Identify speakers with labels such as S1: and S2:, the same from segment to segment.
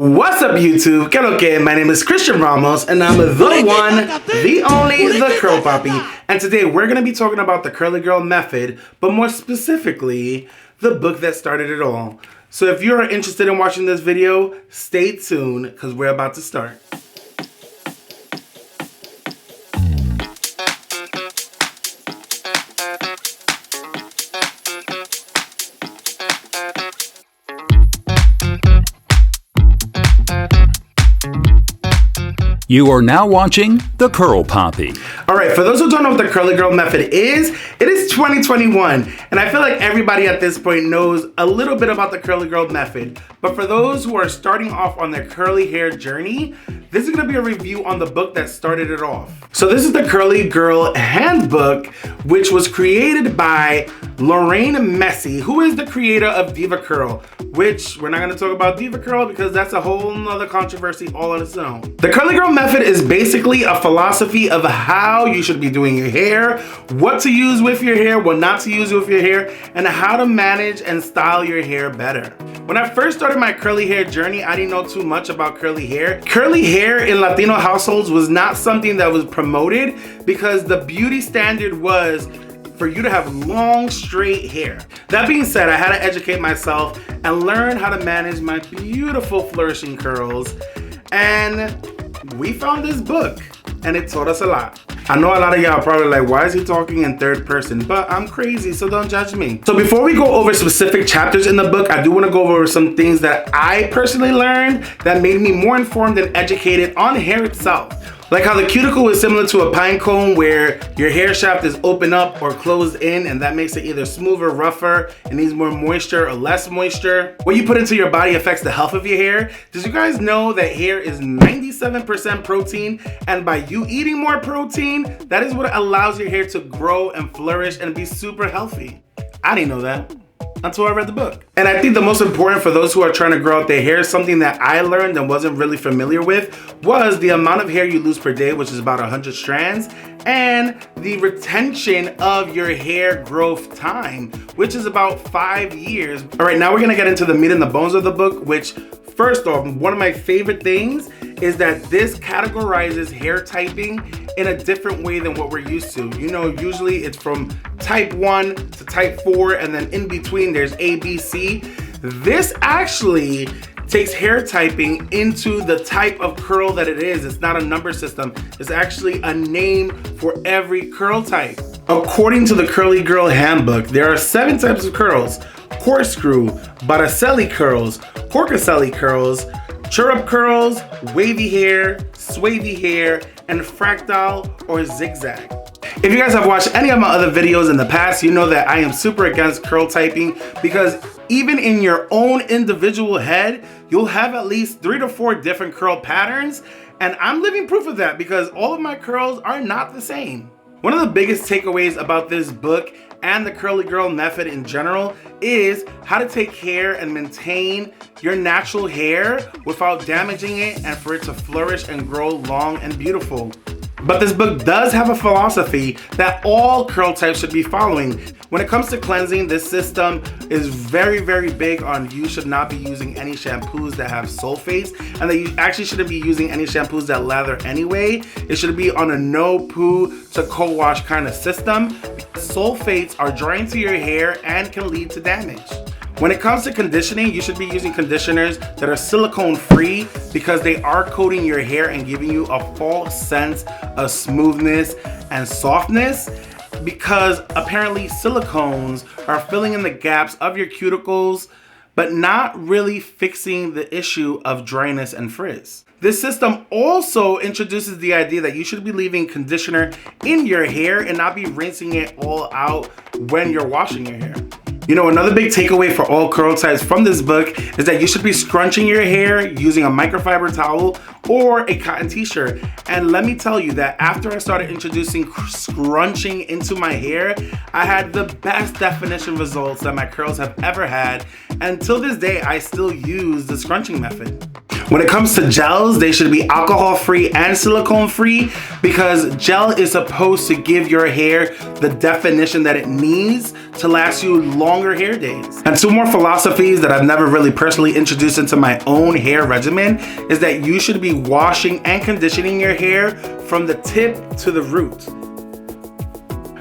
S1: What's up, YouTube? ¿Qué lo que? My name is Christian Ramos, and I'm the one, the only, the Curl Poppy. And today we're going to be talking about the Curly Girl method, but more specifically, the book that started it all. So if you're interested in watching this video, stay tuned, because we're about to start.
S2: You are now watching The Curl Poppy.
S1: Alright, for those who don't know what the Curly Girl method is, it is 2021, and I feel like everybody at this point knows a little bit about the Curly Girl method. But for those who are starting off on their curly hair journey, this is going to be a review on the book that started it off. So this is the Curly Girl Handbook, which was created by Lorraine Messy, who is the creator of Diva Curl, which we're not going to talk about Diva Curl because that's a whole nother controversy all on its own. The Curly Girl method is basically a philosophy of how you should be doing your hair, what to use with your hair, what not to use with your hair, and how to manage and style your hair better. When I first started my curly hair journey, I didn't know too much about curly hair. Curly hair in Latino households was not something that was promoted because the beauty standard was for you to have long, straight hair. That being said, I had to educate myself and learn how to manage my beautiful flourishing curls. And we found this book and it taught us a lot. I know a lot of y'all probably like, why is he talking in third person? But I'm crazy, so don't judge me. So before we go over specific chapters in the book, I do want to go over some things that I personally learned that made me more informed and educated on hair itself. Like how the cuticle is similar to a pine cone where your hair shaft is open up or closed in, and that makes it either smoother, rougher, and needs more moisture or less moisture. What you put into your body affects the health of your hair. Did you guys know that hair is 97% protein, and by you eating more protein, that is what allows your hair to grow and flourish and be super healthy? I didn't know that until I read the book. And I think the most important for those who are trying to grow out their hair, something that I learned and wasn't really familiar with, was the amount of hair you lose per day, which is about 100 strands, and the retention of your hair growth time, which is about 5 years. All right, now we're gonna get into the meat and the bones of the book, which first off, one of my favorite things is that this categorizes hair typing in a different way than what we're used to. You know, usually it's from type 1 to type 4, and then in between there's A, B, C. This actually takes hair typing into the type of curl that it is. It's not a number system. It's actually a name for every curl type. According to the Curly Girl Handbook, there are 7 types of curls: corkscrew, Botticelli curls, Porticelli curls, chirrup curls, wavy hair, swavy hair, and fractal or zigzag. If you guys have watched any of my other videos in the past, you know that I am super against curl typing because even in your own individual head, you'll have at least 3 to 4 different curl patterns. And I'm living proof of that because all of my curls are not the same. One of the biggest takeaways about this book and the Curly Girl method in general is how to take care and maintain your natural hair without damaging it and for it to flourish and grow long and beautiful. But this book does have a philosophy that all curl types should be following. When it comes to cleansing, this system is very, very big on you should not be using any shampoos that have sulfates, and that you actually shouldn't be using any shampoos that lather anyway. It should be on a no poo to co-wash kind of system. Sulfates are drying to your hair and can lead to damage. When it comes to conditioning, you should be using conditioners that are silicone free because they are coating your hair and giving you a false sense of smoothness and softness, because apparently silicones are filling in the gaps of your cuticles but not really fixing the issue of dryness and frizz. This system also introduces the idea that you should be leaving conditioner in your hair and not be rinsing it all out when you're washing your hair. You know, another big takeaway for all curl types from this book is that you should be scrunching your hair using a microfiber towel or a cotton t-shirt. And let me tell you that after I started introducing scrunching into my hair, I had the best definition results that my curls have ever had. And till this day, I still use the scrunching method. When it comes to gels, they should be alcohol-free and silicone-free because gel is supposed to give your hair the definition that it needs to last you longer hair days. And 2 more philosophies that I've never really personally introduced into my own hair regimen is that you should be washing and conditioning your hair from the tip to the root.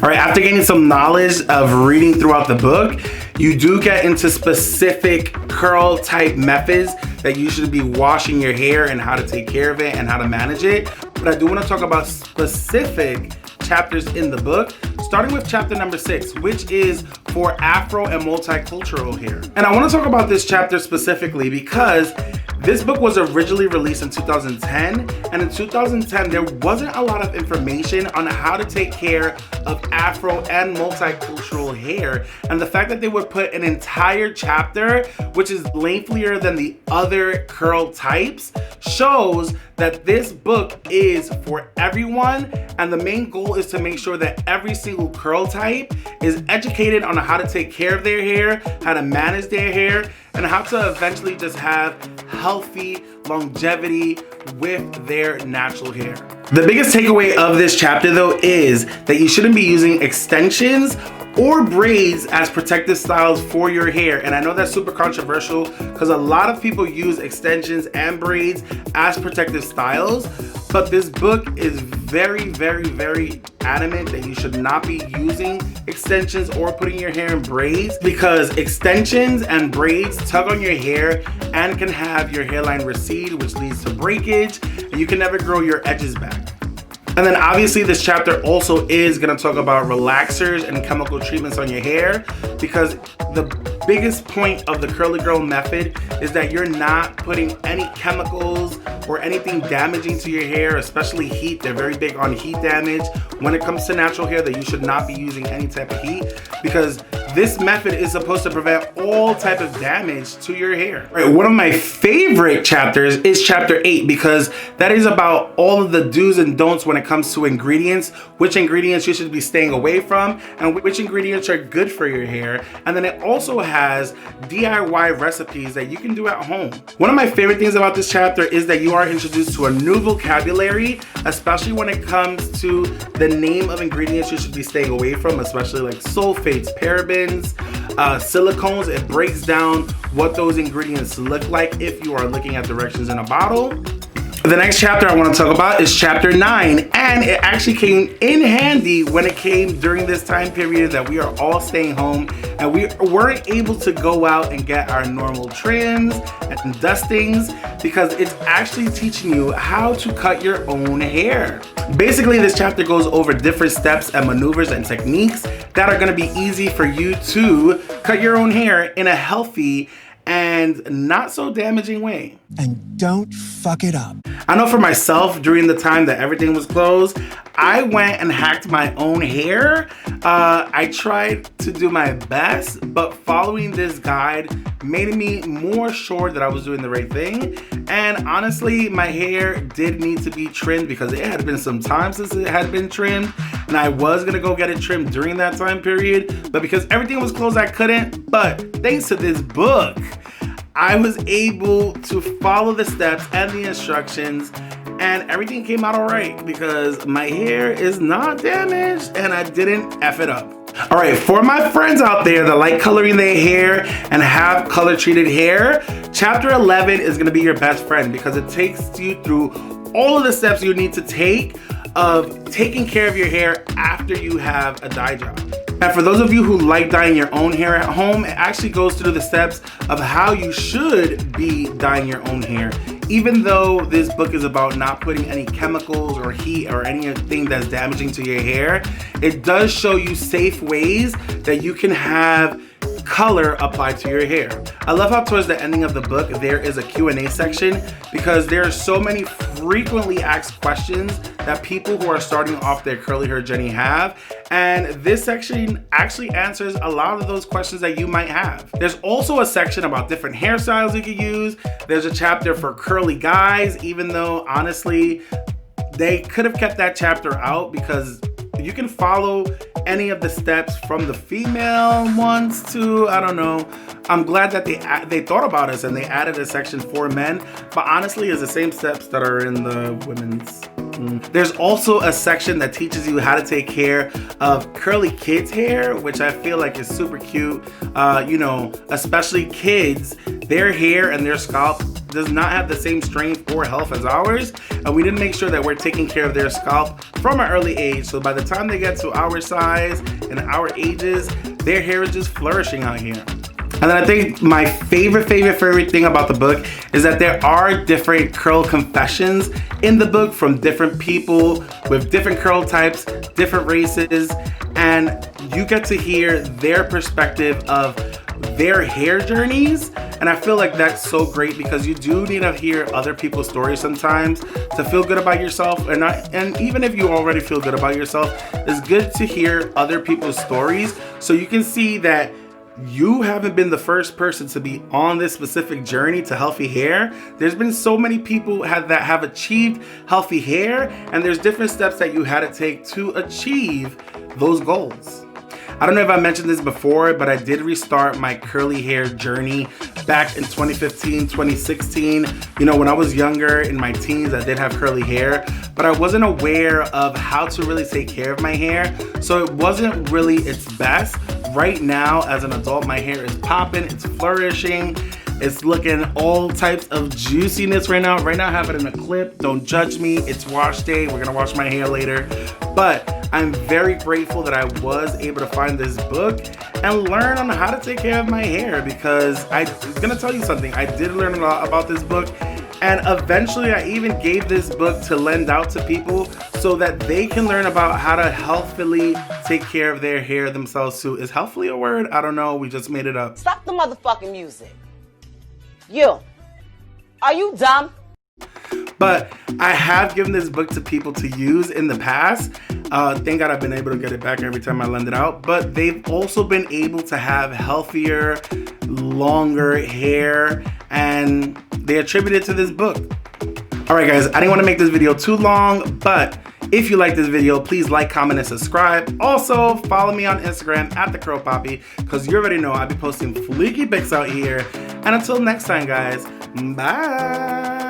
S1: All right, after gaining some knowledge of reading throughout the book, you do get into specific curl type methods that you should be washing your hair and how to take care of it and how to manage it. But I do want to talk about specific chapters in the book, starting with chapter number 6, which is for Afro and multicultural hair. And I want to talk about this chapter specifically because this book was originally released in 2010, and in 2010 there wasn't a lot of information on how to take care of Afro and multicultural hair, and the fact that they would put an entire chapter, which is lengthier than the other curl types, shows that this book is for everyone, and the main goal is to make sure that every single curl type is educated on how to take care of their hair, how to manage their hair, and how to eventually just have healthy longevity with their natural hair. The biggest takeaway of this chapter though is that you shouldn't be using extensions or braids as protective styles for your hair. And I know that's super controversial because a lot of people use extensions and braids as protective styles, but this book is very, very, very adamant that you should not be using extensions or putting your hair in braids, because extensions and braids tug on your hair and can have your hairline recede, which leads to breakage, and you can never grow your edges back. And then obviously this chapter also is going to talk about relaxers and chemical treatments on your hair, because the biggest point of the Curly Girl method is that you're not putting any chemicals or anything damaging to your hair, especially heat. They're very big on heat damage. When it comes to natural hair, that you should not be using any type of heat, because this method is supposed to prevent all type of damage to your hair. Right, one of my favorite chapters is chapter 8, because that is about all of the do's and don'ts when it comes to ingredients, which ingredients you should be staying away from, and which ingredients are good for your hair. And then it also has DIY recipes that you can do at home. One of my favorite things about this chapter is that you are introduced to a new vocabulary, especially when it comes to the name of ingredients you should be staying away from, especially like sulfates, parabens, silicones. It breaks down what those ingredients look like if you are looking at directions in a bottle. The next chapter I want to talk about is chapter 9, and it actually came in handy when it came during this time period that we are all staying home and we weren't able to go out and get our normal trims and dustings, because it's actually teaching you how to cut your own hair. Basically, this chapter goes over different steps and maneuvers and techniques that are going to be easy for you to cut your own hair in a healthy and not so damaging way.
S3: And don't fuck it up.
S1: I know for myself, during the time that everything was closed, I went and hacked my own hair. I tried to do my best, but following this guide made me more sure that I was doing the right thing. And honestly, my hair did need to be trimmed, because it had been some time since it had been trimmed, and I was gonna go get it trimmed during that time period, but because everything was closed, I couldn't. But thanks to this book, I was able to follow the steps and the instructions, and everything came out all right, because my hair is not damaged and I didn't F it up. All right, for my friends out there that like coloring their hair and have color treated hair, chapter 11 is gonna be your best friend, because it takes you through all of the steps you need to take of taking care of your hair after you have a dye job. And for those of you who like dyeing your own hair at home, it actually goes through the steps of how you should be dyeing your own hair. Even though this book is about not putting any chemicals or heat or anything that's damaging to your hair, it does show you safe ways that you can have color applied to your hair. I love how towards the ending of the book there is a Q&A section, because there are so many frequently asked questions that people who are starting off their curly hair journey have, and this section actually answers a lot of those questions that you might have. There's also a section about different hairstyles you can use. There's a chapter for curly guys, even though honestly they could have kept that chapter out, because you can follow any of the steps from the female ones to, I don't know. I'm glad that they thought about us and they added a section for men, but honestly it's the same steps that are in the women's There's also a section that teaches you how to take care of curly kids' hair, which I feel like is super cute. You know, especially kids, their hair and their scalp does not have the same strength or health as ours, and we need to make sure that we're taking care of their scalp from an early age, so by the time they get to our size and our ages, their hair is just flourishing out here. And then I think my favorite thing about the book is that there are different curl confessions in the book from different people with different curl types, different races, and you get to hear their perspective of their hair journeys. And I feel like that's so great because you do need to hear other people's stories sometimes to feel good about yourself. And even if you already feel good about yourself, it's good to hear other people's stories so you can see that you haven't been the first person to be on this specific journey to healthy hair. There's been so many people that have achieved healthy hair, and there's different steps that you had to take to achieve those goals. I don't know if I mentioned this before, but I did restart my curly hair journey back in 2015, 2016. You know, when I was younger in my teens, I did have curly hair, but I wasn't aware of how to really take care of my hair. So it wasn't really its best. Right now, as an adult, my hair is popping, it's flourishing. It's looking all types of juiciness right now. Right now I have it in a clip. Don't judge me. It's wash day. We're gonna wash my hair later. But I'm very grateful that I was able to find this book and learn on how to take care of my hair, because I'm gonna tell you something. I did learn a lot about this book, and eventually I even gave this book to lend out to people so that they can learn about how to healthfully take care of their hair themselves too. Is healthfully a word? I don't know. We just made it up.
S4: Stop the motherfucking music. You, are you dumb?
S1: But I have given this book to people to use in the past. Thank God I've been able to get it back every time I lend it out. But they've also been able to have healthier, longer hair, and they attribute it to this book. All right, guys, I didn't want to make this video too long, but if you like this video, please like, comment, and subscribe. Also, follow me on Instagram at The Curl Poppy, because you already know I'll be posting fleeky pics out here. And until next time, guys, bye.